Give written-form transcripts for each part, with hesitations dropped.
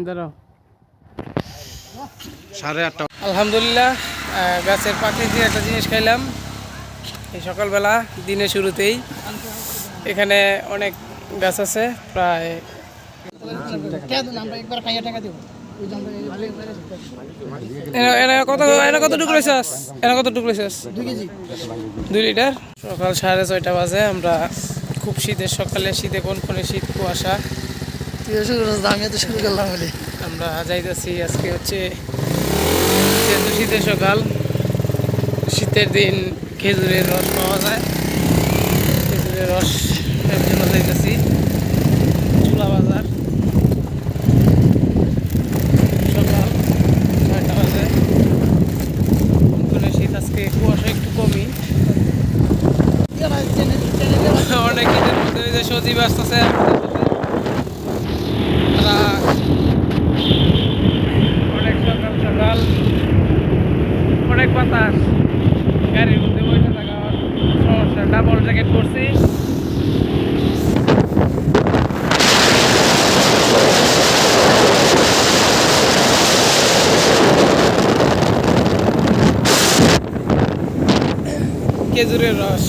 দাঁড়াও 8:30। আলহামদুলিল্লাহ গাছের পাখি দিয়ে একটা জিনিস খাইলাম এই সকালবেলা দিনের শুরুতেই। এখানে অনেক গাছ আছে, প্রায় কত টুকরো শেষ 2 লিটার। সকাল 6:30 বাজে। আমরা খুব শীতের সকালে, শীতে কোন শীত, কুয়াশা। আমরা যাইতেছি। আজকে হচ্ছে যেহেতু শীতের সকাল, শীতের দিন খেজুরের রস পাওয়া যায়। খেজুরের রস এর জন্য যাইতেছি চুলা বাজার। সকাল 6টা বাজে। কোন শীত, আজকে কুয়াশা একটু কমই। অনেক ঈদের মধ্যে যে সজীব আসতেছে, অনেক সকাল সকাল, অনেক বাতাস, গাড়ির মধ্যে বসে থাকা সমস্যা। ডাবল জ্যাকেট পরছি। খেজুরের রস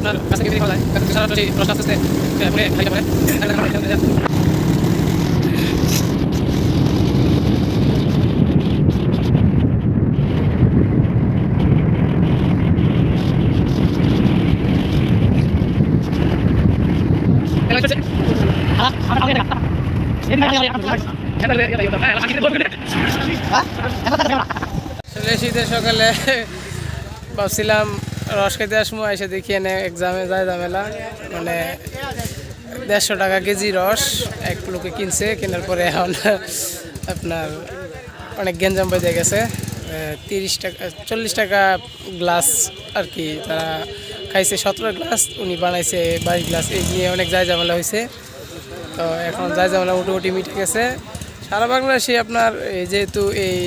আপনার কাছ থেকে খাওয়া যায়। রসটা আস্তে আস্তে পরে খাইতে পারে। শীতের সকালে ভাবছিলাম রস খাইতে আসবো, এসে দেখি এনে এক্সামে যায় ঝামেলা। মানে 150 টাকা কেজি রস এক লোকে কিনছে। কেনার পরে এখন আপনার অনেক গেঞ্জাম বেঁধে গেছে। 30 টাকা 40 টাকা গ্লাস আর কি। তারা খাইছে 17 গ্লাস, উনি বানাইছে 22 গ্লাস। এই নিয়ে অনেক যায় ঝামেলা হয়েছে। তো এখন যায় ঝামেলা মোটামুটি মিটে গেছে। সারা বাংলাদেশে আপনার যেহেতু এই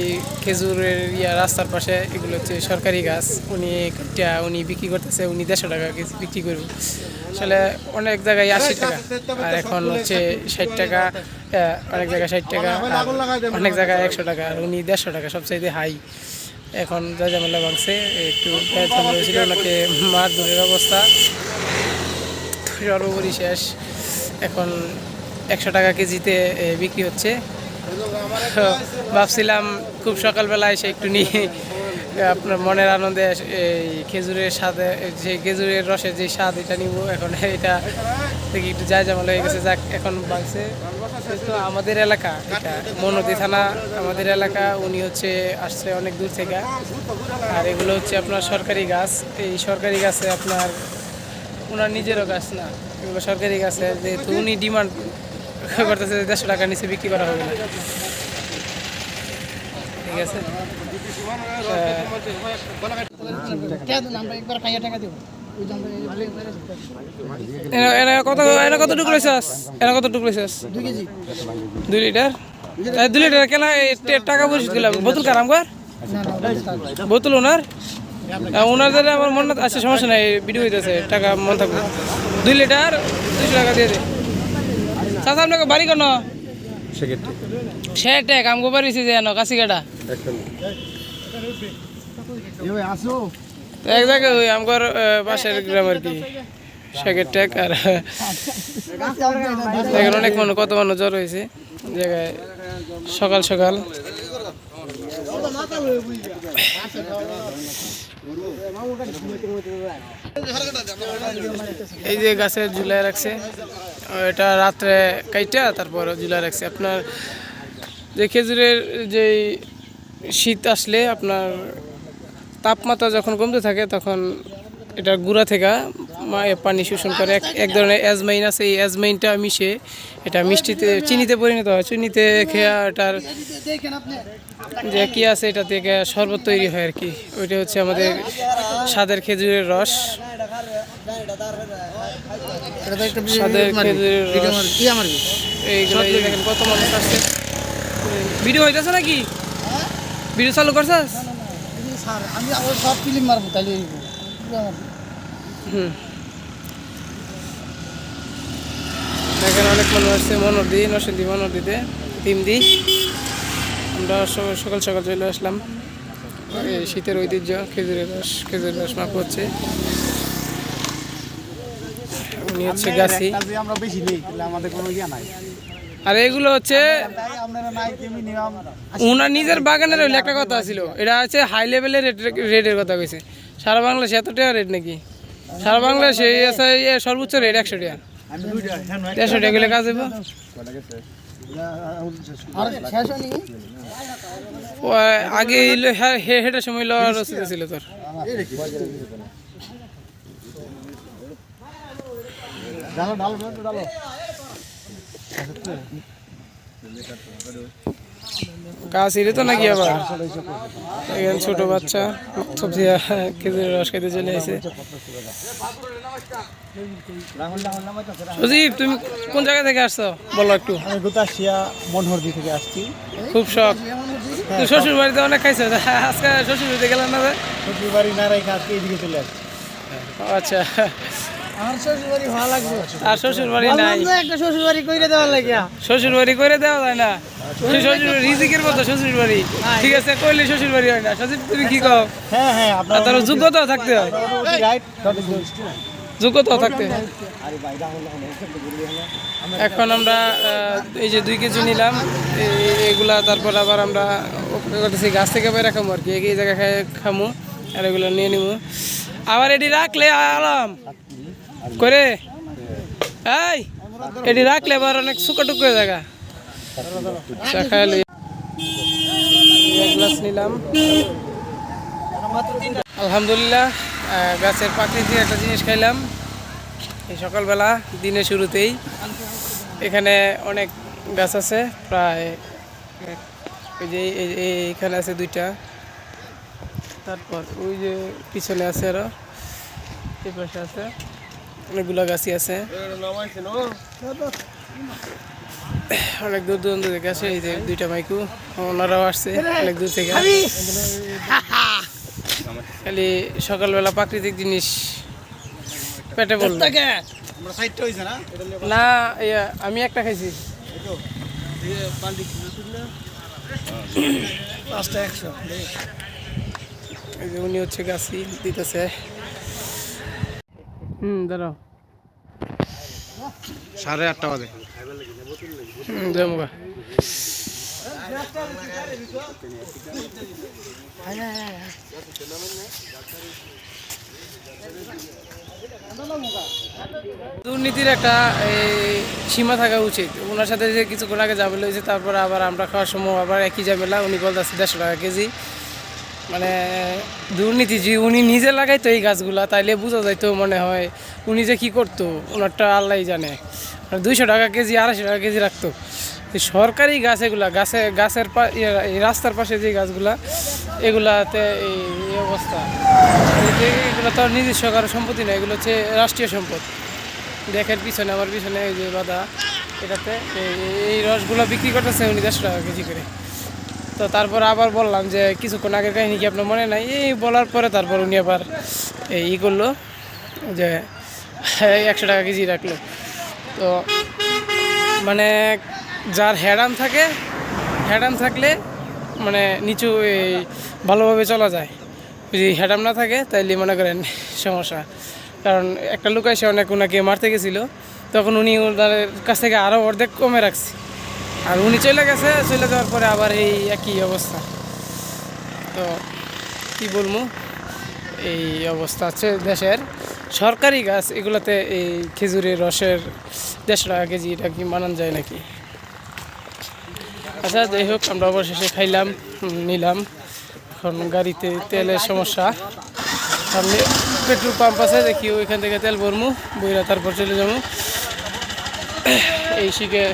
খেজুরের রাস্তার পাশে এগুলো হচ্ছে সরকারি গাছ, উনি বিক্রি করতেছে। উনি 150 টাকা কেজি বিক্রি করবে। আসলে অনেক জায়গায় 80 টাকা, আর এখন হচ্ছে 60 টাকা, অনেক জায়গায় 60 টাকা, অনেক জায়গায় 100 টাকা, আর উনি 150 টাকা সবচাইতে হাই। এখন যা ঝামেলা ভাঙছে, একটু ঝামেলা হয়েছিল, ওনাকে মারধরের অবস্থা, সর্বোপরি শেষ। এখন 100 টাকা কেজিতে বিক্রি হচ্ছে। ভাবছিলাম খুব সকালবেলা এসে একটু নিয়ে আপনার মনের আনন্দে এই খেজুরের স্বাদে, যে খেজুরের রসের যে স্বাদ, এটা নিব। এখন এটা দেখি একটু যায় ঝামেলা হয়ে গেছে। যাক, এখন ভাঙছে। তো আমাদের এলাকা, এটা মনদী থানা আমাদের এলাকা। উনি হচ্ছে আসছে অনেক দূর থেকে। আর এগুলো হচ্ছে আপনার সরকারি গাছ। এই সরকারি গাছে আপনার ওনার নিজেরও গাছ না, এগুলো সরকারি গাছে। যেহেতু উনি ডিমান্ড করতেছে 150 টাকার নিচে বিক্রি করা হবে না। ঠিক আছে, কত টুকরো শেষ? 2 লিটার। 2 লিটার কেনা টাকা পরিশোধ করলাম। বোতল কারাম কর, বোতল ওনার দ্বারা আমার মনে আছে, সমস্যা নাই, ভিডিও হইতেছে, টাকা মন থাকবে। 2 লিটার 200 টাকা দিয়ে দে। চাচা আপনাকে বাড়ি কেন? সেটা কাম করবার যে কাছি কাটা এক জায়গায় ওই আমার পাশের গ্রাম আর কি, শেখের ট্যাক। আর দেখেন অনেক মানুষ, কত মানুষ জ্বর হয়েছে জায়গায় সকাল সকাল। এই যে গাছের ঝুলায় রাখছে, এটা রাত্রে কাইটা তারপর ঝুলায় রাখছে। আপনার যে খেজুরের যে শীত আসলে আপনার তাপমাত্রা যখন কমতে থাকে তখন এটা গুঁড়া থেকে পানি শোষণ করে। এক ধরনের অ্যাজমাইন আছে, এই অ্যাজমাইনটা মিশে এটা মিষ্টিতে চিনিতে পরিণত হয়। চিনিতে খেয়ে এটার যে কি আছে এটা থেকে শরবত তৈরি হয় আর কি। ওইটা হচ্ছে আমাদের স্বাদের খেজুরের রস। স্বাদের খেজুরের রস এইগুলো দেখেন কত মানুষ আসছে। ভিডিও হইতেছে নাকি? ভিডিও চালু করছাস? আমি আবার সব ফিল্ম মারবো তাহলে। দেখেন অনেক মানুষ আসছে মনোরদি, নরসিংদী মনোরদিতে টিম দিই। আমরা সকাল সকাল চলে আসলাম। এই শীতের ঐতিহ্য খেজুরের রস মাপ হচ্ছে। উনি হচ্ছে গাছি। আমরা বেশি নেই, আমাদের কোনো ইয়া নাই। আর এগুলো হচ্ছে উনার নিজের বাগানের হইলে একটা কথা ছিল, এটা হচ্ছে হাই লেভেলের রেটের কথা কইছে। সারা বাংলাদেশে এত টাকা রেট নাকি? সারা বাংলাদেশে সর্বোচ্চ রেট 100 টাকা, 150 টাকা গেলে কাজ হবে। আগে হেটার সময় লওয়ার রসিদ ছিল তোর। কাজ তো নাকি আবার ছোট বাচ্চা সবজি খেজুরের রস খাইতে চলে আসে। সুদীপ, তুমি কোন জায়গা থেকে আসছো বলো একটু। আমি গোতাশিয়া মনোহরদি থেকে আসছি। খুব শখ। তুই শ্বশুর বাড়িতে অনেক খাইছো, আজকে শ্বশুর বাড়িতে গেলাম না? শ্বশুর বাড়ি না রেখে আজকে এইদিকে চলে আসছি। আচ্ছা, আমার শ্বশুর বাড়ি ভালো লাগবে। আর শ্বশুর বাড়ি নাই? একটা শ্বশুর বাড়ি কইরে দেওয়ার লাগে। শ্বশুর বাড়ি করে দেওয়া যায় না? শ্বশুর রিজিকের মতো শ্বশুর বাড়ি। ঠিক আছে, কইলে শ্বশুর বাড়ি হয় না। সজীব, তুমি কি কও? হ্যাঁ হ্যাঁ, আপনার তার যোগ্যতাও থাকতে হয়, যোগ্যতাও থাকতে হয়। এখন আমরা এই যে 2 কেজি নিলাম এগুলা, তারপর আবার আমরা গাছ থেকে বেড়ে খামো আর কি। এই জায়গায় খামো আর এগুলো নিয়ে নিবো। আবার এটি রাখলে আলাম করে এই এটি রাখলে আবার অনেক শুকাটুক করে জায়গা খাইলে। গ্লাস নিলাম আলহামদুলিল্লাহ। গাছের প্রাকৃতিক একটা জিনিস খাইলাম এই সকালবেলা দিনের শুরুতেই। এখানে অনেক গাছ আছে, প্রায় ওই যে এইখানে আছে 2টা, তারপর ওই যে পিছনে আছে আরো, এই পাশে আছে অনেকগুলো গাছই আছে। অনেক দূর দূরান্ত থেকে আসে। এই যে 2টা মাইকু, ওনারাও আসছে অনেক দূর থেকে। খালি সকালবেলা প্রাকৃতিক জিনিস পেটে বলল না। আমি একটা খাইছি। এই যে উনি হচ্ছে গাছি দিতেছে। দাঁড়াও, 8:30 বাজে। জমগা দুর্নীতির একটা সীমা থাকা উচিত। ওনার সাথে যে কিছুক্ষণ আগে ঝামেলা হয়েছে, তারপর আবার আমরা খাওয়ার সময় আবার একই ঝামেলা। উনি বলতেছে 150 টাকা কেজি। মানে দুর্নীতি যে উনি নিজে লাগাইতো এই গাছগুলা, তাইলে বোঝা যাইতো মনে হয় উনি যে কী করতো ওনারটা আল্লাহ জানে। 200 টাকা কেজি 250 টাকা কেজি রাখতো। সরকারি গাছ এগুলা, গাছের রাস্তার পাশে যে গাছগুলা, এগুলাতে এই অবস্থা। এগুলো তো নিজস্ব কারো সম্পত্তি না, এগুলো হচ্ছে রাষ্ট্রীয় সম্পদ। দেখেন পিছনে, আমার পিছনে এই যে বাধা, এটাতে এই রসগুলো বিক্রি করতেছে উনি 150 টাকা কেজি করে। তো তারপর আবার বললাম যে কিছুক্ষণ আগের কাহিনী কি আপনার মনে নাই? এই বলার পরে তারপর উনি আবার এই করলো যে 100 টাকা কেজি রাখলো। তো মানে যার হেডাম থাকলে মানে নিচু এই ভালোভাবে চলা যায়। যদি হেডাম না থাকে তাইলে মনে করেন সমস্যা। কারণ একটা লোক এসে অনেক ওনাকে মারতে গেছিলো, তখন উনি ওনার কাছ থেকে আরও অর্ধেক কমে রাখছে। আর উনি চলে গেছে, চলে যাওয়ার পরে আবার এই একই অবস্থা। তো কি বলবো, এই অবস্থা আছে দেশের। সরকারি গাছ এগুলোতে এই খেজুরের রসের 150 টাকা কেজি, এটা কি মানান যায় নাকি? আচ্ছা যাই হোক, আমরা অবশেষে খাইলাম, নিলাম। এখন গাড়িতে তেলের সমস্যা, সামনে পেট্রোল পাম্প আছে, দেখি ওইখান থেকে তেল ভরমু, বইরা তারপর চলে যাবো। এই শিখে